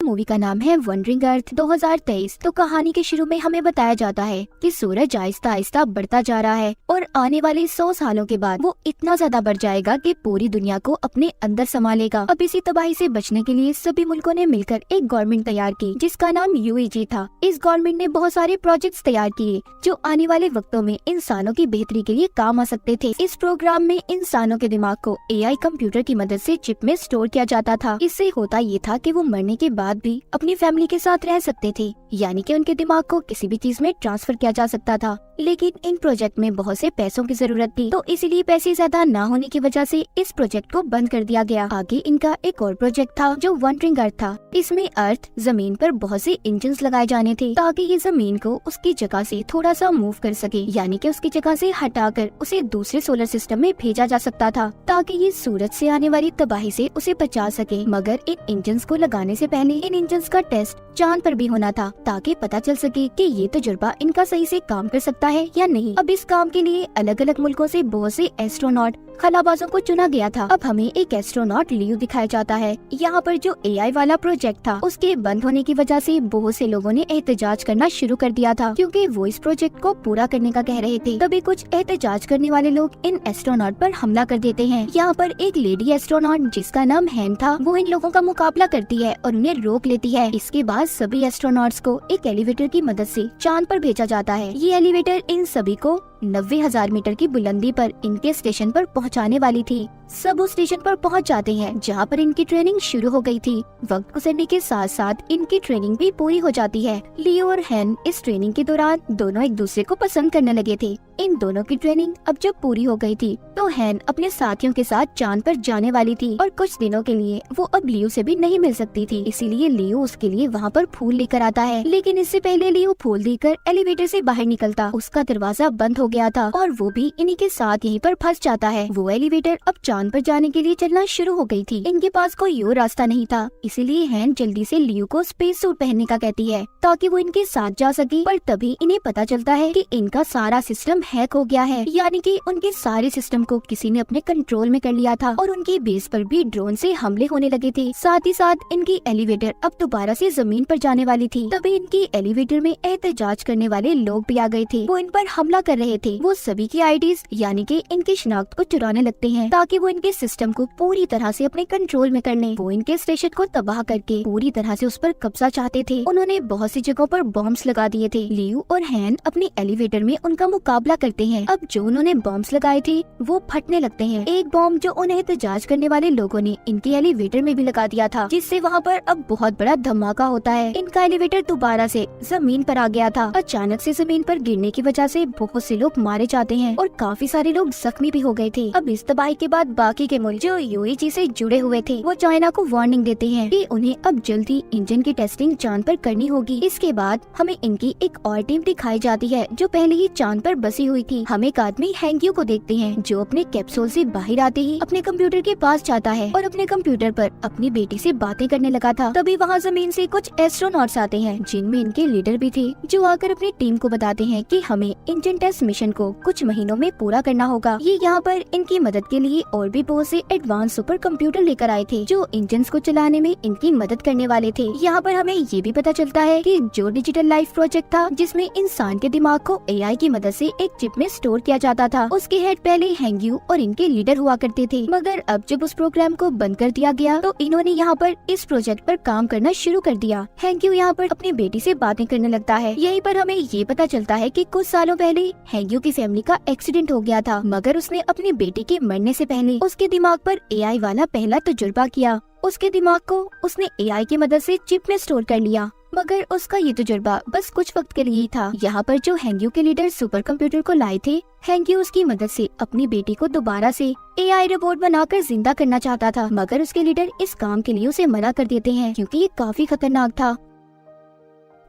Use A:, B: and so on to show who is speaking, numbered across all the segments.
A: Movie का नाम है वंडरिंग अर्थ 2023। तो कहानी के शुरू में हमें बताया जाता है कि सूरज आहिस्ता आहिस्ता बढ़ता जा रहा है और आने वाले 100 सालों के बाद वो इतना ज्यादा बढ़ जाएगा कि पूरी दुनिया को अपने अंदर समा लेगा। अब इसी तबाही से बचने के लिए सभी मुल्कों ने मिलकर एक गवर्नमेंट तैयार की जिसका नाम UAG था। इस गवर्नमेंट ने बहुत सारे प्रोजेक्ट्स तैयार किए जो आने वाले वक्तों में इंसानों की बेहतरी के लिए काम आ सकते थे। इस प्रोग्राम में इंसानों के दिमाग को AI कंप्यूटर की मदद से चिप में स्टोर किया जाता था। इससे होता ये था कि वो मरने के बाद भी अपनी फैमिली के साथ रह सकते थे, यानी कि उनके दिमाग को किसी भी चीज में ट्रांसफर किया जा सकता था। लेकिन इन प्रोजेक्ट में बहुत से पैसों की जरूरत थी, तो इसीलिए पैसे ज्यादा न होने की वजह से इस प्रोजेक्ट को बंद कर दिया गया। आगे इनका एक और प्रोजेक्ट था जो वंडरिंग अर्थ था। इसमें अर्थ जमीन पर बहुत से इंजन्स लगाए जाने थे ताकि ये जमीन को उसकी जगह से थोड़ा सा मूव कर सके, यानी कि उसकी जगह से हटाकर उसे दूसरे सोलर सिस्टम में भेजा जा सकता था ताकि ये सूरज से आने वाली तबाही से उसे बचा सके। मगर इन इंजन्स को लगाने से पहले इन इंजन्स का टेस्ट चांद पर भी होना था ताकि पता चल सके कि ये तजुर्बा इनका सही से काम कर सकता है या नहीं। अब इस काम के लिए अलग अलग मुल्कों से बहुत से एस्ट्रोनॉट खलाबाजों को चुना गया था। अब हमें एक एस्ट्रोनॉट लियो दिखाया जाता है। यहाँ पर जो AI वाला प्रोजेक्ट था उसके बंद होने की वजह से बहुत से लोगों ने एहतजाज करना शुरू कर दिया था क्योंकि वो इस प्रोजेक्ट को पूरा करने का कह रहे थे। तभी कुछ एहतजाज करने वाले लोग इन एस्ट्रोनॉट पर हमला कर देते हैं। यहाँ पर एक लेडी एस्ट्रोनॉट जिसका नाम हैन था वो इन लोगों का मुकाबला करती है और उन्हें रोक लेती है। इसके बाद सभी एस्ट्रोनॉट्स को एक एलिवेटर की मदद से चांद पर भेजा जाता है। ये एलिवेटर इन सभी को 90,000 मीटर की बुलंदी पर इनके स्टेशन पर पहुंचाने वाली थी। सब उस स्टेशन पर पहुंच जाते हैं जहां पर इनकी ट्रेनिंग शुरू हो गई थी। वक्त गुजरने के साथ साथ इनकी ट्रेनिंग भी पूरी हो जाती है। लियो और हैन इस ट्रेनिंग के दौरान दोनों एक दूसरे को पसंद करने लगे थे। इन दोनों की ट्रेनिंग अब जब पूरी हो गई थी तो हैन अपने साथियों के साथ चांद पर जाने वाली थी और कुछ दिनों के लिए वो अब लियो से भी नहीं मिल सकती थी। इसीलिए लियो उसके लिए वहाँ पर फूल लेकर आता है। लेकिन इससे पहले लियो फूल देकर एलिवेटर से बाहर निकलता, उसका दरवाजा बंद हो गया था और वो भी इन्हीं के साथ यहीं पर फंस जाता है। वो एलिवेटर अब चांद पर जाने के लिए चलना शुरू हो गई थी। इनके पास कोई और रास्ता नहीं था, इसीलिए हैन जल्दी से लियो को स्पेस सूट पहनने का कहती है ताकि वो इनके साथ जा सके। पर तभी इन्हें पता चलता है कि इनका सारा सिस्टम हैक हो गया है, यानी कि उनके सारे सिस्टम को किसी ने अपने कंट्रोल में कर लिया था और उनकी बेस पर भी ड्रोन से हमले होने लगे थे। साथ ही साथ इनकी एलिवेटर अब दोबारा से जमीन पर जाने वाली थी। तभी इनकी एलिवेटर में एहतजाज करने वाले लोग भी आ गए थे। वो इन पर हमला कर रहे थे। वो सभी की आईडीज यानी कि इनकी शिनाख्त को चुराने लगते हैं ताकि वो इनके सिस्टम को पूरी तरह से अपने कंट्रोल में कर लें। वो इनके स्टेशन को तबाह करके पूरी तरह से उस पर कब्जा चाहते थे। उन्होंने बहुत सी जगहों पर बॉम्ब्स लगा दिए थे। लियो और हैन अपने एलिवेटर में उनका मुकाबला करते हैं। अब जो उन्होंने बॉम्ब्स लगाए थे वो फटने लगते हैं। एक बॉम्ब जो उन्हें एहतजाज करने वाले लोगों ने इनके एलिवेटर में भी लगा दिया था, जिससे वहाँ पर अब बहुत बड़ा धमाका होता है। इनका एलिवेटर दोबारा से जमीन पर आ गया था। अचानक से जमीन पर गिरने की वजह से बहुत से लोग मारे जाते हैं और काफी सारे लोग जख्मी भी हो गए थे। अब इस तबाही के बाद बाकी के मुल्क जो UAG से जुड़े हुए थे वो चाइना को वार्निंग देते हैं कि उन्हें अब जल्दी इंजन की टेस्टिंग चांद पर करनी होगी। इसके बाद हमें इनकी एक और टीम दिखाई जाती है जो पहले ही चांद पर बसी हुई थी। हम एक आदमी हैंग्यू को देखते हैं जो अपने कैप्सूल से बाहर आते ही अपने कंप्यूटर के पास जाता है और अपने कंप्यूटर पर अपनी बेटी से बातें करने लगा था। तभी वहाँ जमीन से कुछ एस्ट्रोनॉट्स आते हैं जिनमें इनके लीडर भी थे, जो आकर अपनी टीम को बताते हैं कि हमें इंजन टेस्ट मिशन को कुछ महीनों में पूरा करना होगा। ये यहाँ पर इनकी मदद के लिए और भी बहुत से एडवांस सुपर कंप्यूटर लेकर आए थे जो इंजन को चलाने में इनकी मदद करने वाले थे। यहाँ पर हमें ये भी पता चलता है कि जो डिजिटल लाइफ प्रोजेक्ट था जिसमें इंसान के दिमाग को AI की मदद से एक चिप में स्टोर किया जाता था, उसके हेड पहले हैंग्यू और इनके लीडर हुआ करते थे। मगर अब जब उस प्रोग्राम को बंद कर दिया गया तो इन्होंने यहाँ पर इस प्रोजेक्ट पर काम करना शुरू कर दिया। हैंग्यू यहाँ पर अपनी बेटी से बातें करने लगता है। यहीं पर हमें ये पता चलता है कि कुछ सालों पहले हैंग्यू की फैमिली का एक्सीडेंट हो गया था, मगर उसने अपनी बेटी के मरने से पहले उसके दिमाग पर AI वाला पहला तजुर्बा किया। उसके दिमाग को उसने AI की मदद से चिप में स्टोर कर लिया, मगर उसका ये तजुर्बा बस कुछ वक्त के लिए ही था। यहाँ पर जो हैंग्यू के लीडर सुपर कंप्यूटर को लाए थे, हैंग्यू उसकी मदद से अपनी बेटी को दोबारा से AI रोबोट बनाकर जिंदा करना चाहता था, मगर उसके लीडर इस काम के लिए उसे मना कर देते हैं क्योंकि ये काफी खतरनाक था।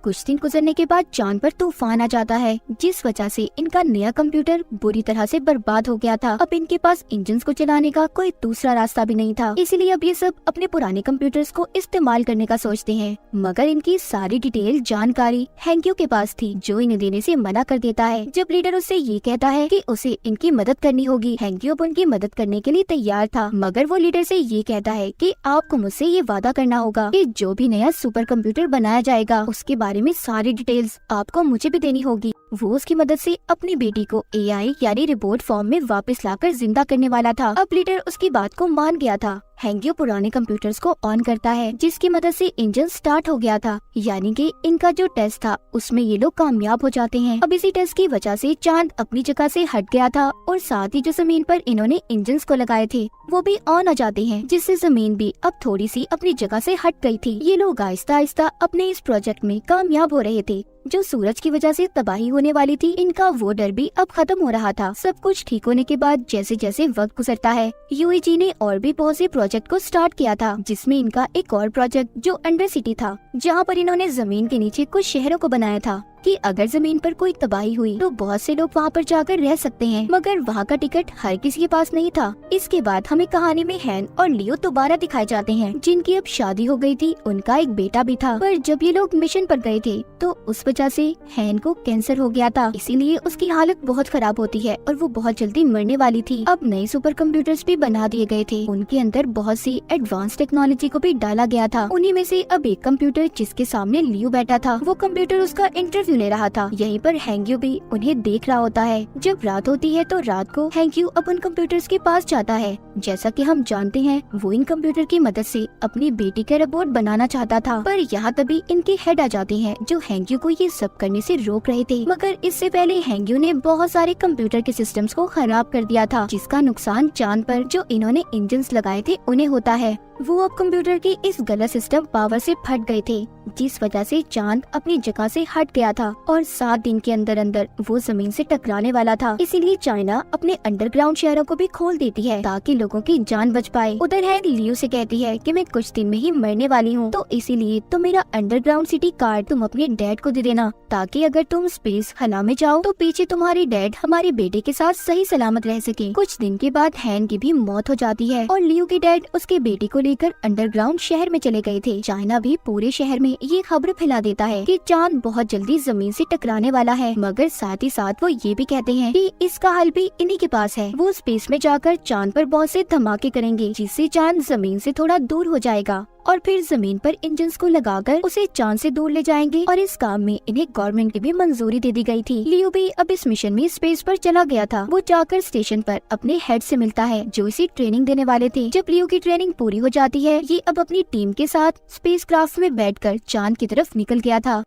A: कुछ दिन गुजरने के बाद चांद पर तूफान आ जाता है, जिस वजह से इनका नया कंप्यूटर बुरी तरह से बर्बाद हो गया था। अब इनके पास इंजन को चलाने का कोई दूसरा रास्ता भी नहीं था, इसीलिए अब ये सब अपने पुराने कंप्यूटर्स को इस्तेमाल करने का सोचते हैं। मगर इनकी सारी डिटेल जानकारी हैंक्यू के पास थी, जो इन्हें देने से मना कर देता है। जब लीडर उससे ये कहता है कि उसे इनकी मदद करनी होगी, हैंक्यू अब उनकी मदद करने के लिए तैयार था। मगर वो लीडर से ये कहता है कि आपको मुझसे ये वादा करना होगा कि जो भी नया सुपर कंप्यूटर बनाया जाएगा उसके बारे में सारी डिटेल्स आपको मुझे भी देनी होगी। वो उसकी मदद से अपनी बेटी को एआई यानी रिपोर्ट फॉर्म में वापस लाकर जिंदा करने वाला था। अब लीडर उसकी बात को मान गया था। हैंक्यू पुराने कंप्यूटर्स को ऑन करता है, जिसकी मदद से इंजन स्टार्ट हो गया था, यानी कि इनका जो टेस्ट था उसमें ये लोग कामयाब हो जाते हैं। अब इसी टेस्ट की वजह से चांद अपनी जगह से हट गया था और साथ ही जो जमीन पर इन्होंने इंजन्स को लगाए थे वो भी ऑन आ जाते हैं, जिससे जमीन भी अब थोड़ी सी अपनी जगह से हट गई थी। ये लोग आहिस्ता आहिस्ता अपने इस प्रोजेक्ट में कामयाब हो रहे थे। जो सूरज की वजह से तबाही होने वाली थी, इनका वो डर भी अब खत्म हो रहा था। सब कुछ ठीक होने के बाद जैसे जैसे वक्त गुजरता है, यूएजी ने और भी बहुत से प्रोजेक्ट को स्टार्ट किया था, जिसमें इनका एक और प्रोजेक्ट जो अंडर सिटी था, जहाँ पर इन्होंने जमीन के नीचे कुछ शहरों को बनाया था कि अगर जमीन पर कोई तबाही हुई तो बहुत से लोग वहाँ पर जाकर रह सकते हैं। मगर वहाँ का टिकट हर किसी के पास नहीं था। इसके बाद हमें कहानी में हैन और लियो दोबारा दिखाए जाते हैं, जिनकी अब शादी हो गई थी, उनका एक बेटा भी था। पर जब ये लोग मिशन पर गए थे तो उस वजह से हैन को कैंसर हो गया था, इसीलिए उसकी हालत बहुत खराब होती है और वो बहुत जल्दी मरने वाली थी। अब नए सुपर कंप्यूटर्स भी बना दिए गए थे, उनके अंदर बहुत सी एडवांस टेक्नोलॉजी को भी डाला गया था। उन्हीं में से अब एक कंप्यूटर जिसके सामने लियो बैठा था, वो कंप्यूटर उसका इंटरव्यू ले रहा था। यहीं पर हैंक्यू भी उन्हें देख रहा होता है। जब रात होती है तो रात को हैंक्यू अब उन कंप्यूटर्स के पास जाता है। जैसा कि हम जानते हैं, वो इन कंप्यूटर की मदद से अपनी बेटी का रोबोट बनाना चाहता था, पर यहाँ तभी इनके हेड आ जाते हैं, जो हैंक्यू को ये सब करने से रोक रहे थे। मगर इससे पहले हैंक्यू ने बहुत सारे कंप्यूटर के सिस्टम्स को खराब कर दिया था, जिसका नुकसान चांद पर जो इन्होंने इंजन्स लगाए थे उन्हें होता है। वो अब कंप्यूटर की इस गलत सिस्टम पावर से फट गए थे, जिस वजह से चांद अपनी जगह से हट गया था और 7 दिन के अंदर अंदर वो जमीन से टकराने वाला था। इसीलिए चाइना अपने अंडरग्राउंड शहरों को भी खोल देती है ताकि लोगों की जान बच पाए। उधर है लियो से कहती है कि मैं कुछ दिन में ही मरने वाली हूँ, तो इसीलिए तो मेरा अंडरग्राउंड सिटी कार्ड तुम अपने डैड को दे देना, ताकि अगर तुम स्पेस खला में जाओ तो पीछे तुम्हारी डैड हमारे बेटे के साथ सही सलामत रह सके। कुछ दिन के बाद हैन की भी मौत हो जाती है और लियो के डैड उसके बेटे को लेकर अंडरग्राउंड शहर में चले गए थे। चाइना भी पूरे शहर में ये खबर फैला देता है कि चांद बहुत जल्दी जमीन से टकराने वाला है, मगर साथ ही साथ वो ये भी कहते हैं कि इसका हल भी इन्हीं के पास है। वो स्पेस में जाकर चांद पर बहुत से धमाके करेंगे, जिससे चांद जमीन से थोड़ा दूर हो जाएगा और फिर जमीन पर इंजन्स को लगाकर उसे चांद से दूर ले जाएंगे। और इस काम में इन्हें गवर्नमेंट की भी मंजूरी दे दी गई थी। लियो भी अब इस मिशन में स्पेस पर चला गया था। वो जाकर स्टेशन पर अपने हेड से मिलता है, जो इसे ट्रेनिंग देने वाले थे। जब लियो की ट्रेनिंग पूरी हो जाती है, ये अब अपनी टीम के साथ स्पेसक्राफ्ट में बैठकर चांद की तरफ निकल गया था।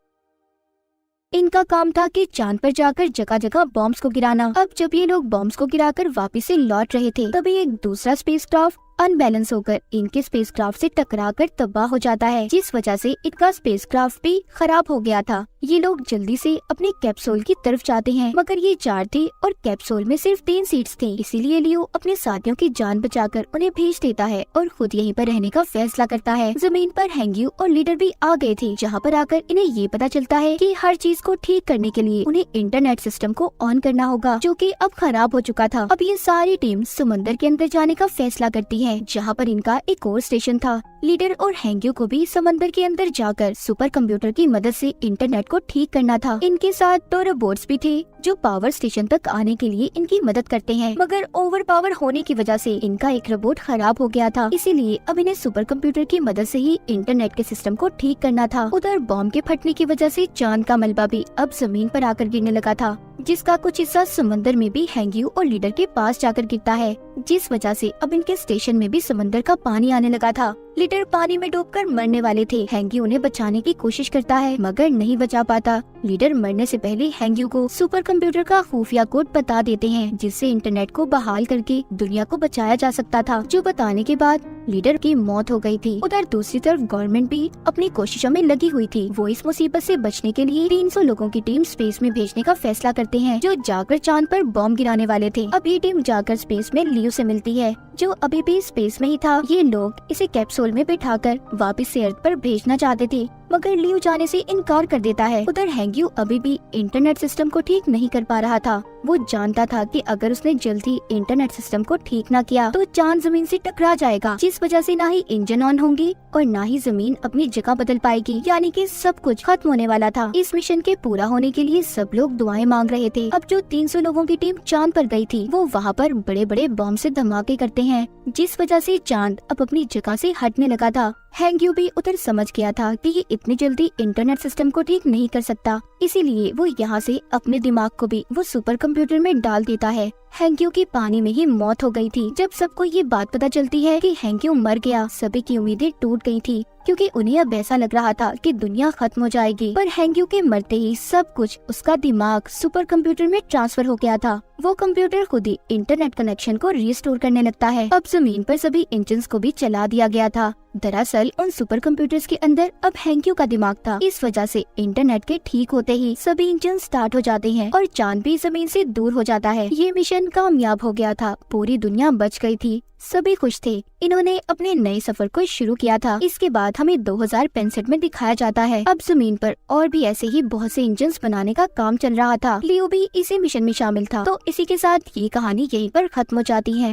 A: इनका काम था कि चांद पर जाकर जगह जगह बॉम्ब्स को गिराना। अब जब ये लोग बॉम्ब्स को गिराकर वापस से लौट रहे थे, तभी एक दूसरा स्पेसक्राफ्ट अनबैलेंस होकर इनके स्पेसक्राफ्ट से टकराकर तबाह हो जाता है, जिस वजह से इनका स्पेसक्राफ्ट भी खराब हो गया था। ये लोग जल्दी से अपने कैप्सूल की तरफ जाते हैं, मगर ये 4 थे और कैप्सूल में सिर्फ 3 सीट्स थी। इसीलिए लियो अपने साथियों की जान बचाकर उन्हें भेज देता है और खुद यहीं पर रहने का फैसला करता है। जमीन पर हैंक्यू और लीडर भी आ गए थे, जहाँ पर आकर इन्हें ये पता चलता है कि हर चीज को ठीक करने के लिए उन्हें इंटरनेट सिस्टम को ऑन करना होगा, जो कि अब खराब हो चुका था। अब ये सारी टीम समंदर के अंदर जाने का फैसला करती है, जहाँ पर इनका एक और स्टेशन था। लीडर और हैंक्यू को भी समंदर के अंदर जाकर सुपर कंप्यूटर की मदद से इंटरनेट को ठीक करना था। इनके साथ 2 रोबोट्स भी थे जो पावर स्टेशन तक आने के लिए इनकी मदद करते हैं, मगर ओवर पावर होने की वजह से इनका एक रोबोट खराब हो गया था। इसीलिए अब इन्हें सुपर कंप्यूटर की मदद से ही इंटरनेट के सिस्टम को ठीक करना था। उधर बॉम्ब के फटने की वजह से चांद का मलबा भी अब जमीन पर आकर गिरने लगा था, जिसका कुछ हिस्सा समंदर में भी हैंक्यू और लीडर के पास जाकर गिरता है, जिस वजह से अब इनके स्टेशन में भी समंदर का पानी आने लगा था। लीडर पानी में डूबकर मरने वाले थे। हैंक्यू उन्हें बचाने की कोशिश करता है, मगर नहीं बचा पाता। लीडर मरने से पहले हैंक्यू को सुपर कंप्यूटर का खुफिया कोड बता देते हैं, जिससे इंटरनेट को बहाल करके दुनिया को बचाया जा सकता था, जो बताने के बाद लीडर की मौत हो गई थी। उधर दूसरी तरफ गवर्नमेंट भी अपनी कोशिशों में लगी हुई थी। वो इस मुसीबत से बचने के लिए 300 लोगों की टीम स्पेस में भेजने का फैसला करते हैं, जो जाकर चांद पर बॉम्ब गिराने वाले थे। अब ये टीम जाकर स्पेस में लियो से मिलती है, जो अभी भी स्पेस में ही था। ये लोग इसे कैप्सूल में बिठाकर वापस से अर्थ पर भेजना चाहते थे, मगर लियो जाने से इनकार कर देता है। उधर हैंग्यू अभी भी इंटरनेट सिस्टम को ठीक नहीं कर पा रहा था। वो जानता था कि अगर उसने जल्दी इंटरनेट सिस्टम को ठीक न किया तो चांद जमीन से टकरा जाएगा, जिस वजह से ना ही इंजन ऑन होंगी और ना ही जमीन अपनी जगह बदल पाएगी, यानी कि सब कुछ खत्म होने वाला था। इस मिशन के पूरा होने के लिए सब लोग दुआएं मांग रहे थे। अब जो 300 लोगों की टीम चांद पर गई थी, वो वहाँ पर बड़े बड़े बम से धमाके करते हैं, जिस वजह से चांद अब अपनी जगह से हटने लगा था। हैंग्यू भी उधर समझ गया था कि ये इतनी जल्दी इंटरनेट सिस्टम को ठीक नहीं कर सकता, इसीलिए वो यहाँ से अपने दिमाग को भी वो सुपर कंप्यूटर में डाल देता है। हैंग्यू की पानी में ही मौत हो गई थी। जब सबको ये बात पता चलती है कि हैंग्यू मर गया, सभी की उम्मीदें टूट गई थी, क्योंकि उन्हें अब ऐसा लग रहा था कि दुनिया खत्म हो जाएगी। पर हैंग्यू के मरते ही सब कुछ उसका दिमाग सुपर कंप्यूटर में ट्रांसफर हो गया था। वो कंप्यूटर खुद ही इंटरनेट कनेक्शन को रिस्टोर करने लगता है। अब जमीन पर सभी इंजन्स को भी चला दिया गया था। दरअसल उन सुपर कंप्यूटर्स के अंदर अब हैंग्यू का दिमाग था। इस वजह से इंटरनेट के ठीक होते ही सभी इंजन स्टार्ट हो जाते हैं और चांद भी जमीन से दूर हो जाता है। ये मिशन कामयाब हो गया था। पूरी दुनिया बच गई थी, सभी खुश थे। इन्होंने अपने नए सफर को शुरू किया था। इसके बाद हमें 2065 में दिखाया जाता है। अब जमीन पर और भी ऐसे ही बहुत से इंजन्स बनाने का काम चल रहा था। लियो भी इसी मिशन में शामिल था। तो इसी के साथ ये कहानी यहीं पर खत्म हो जाती है।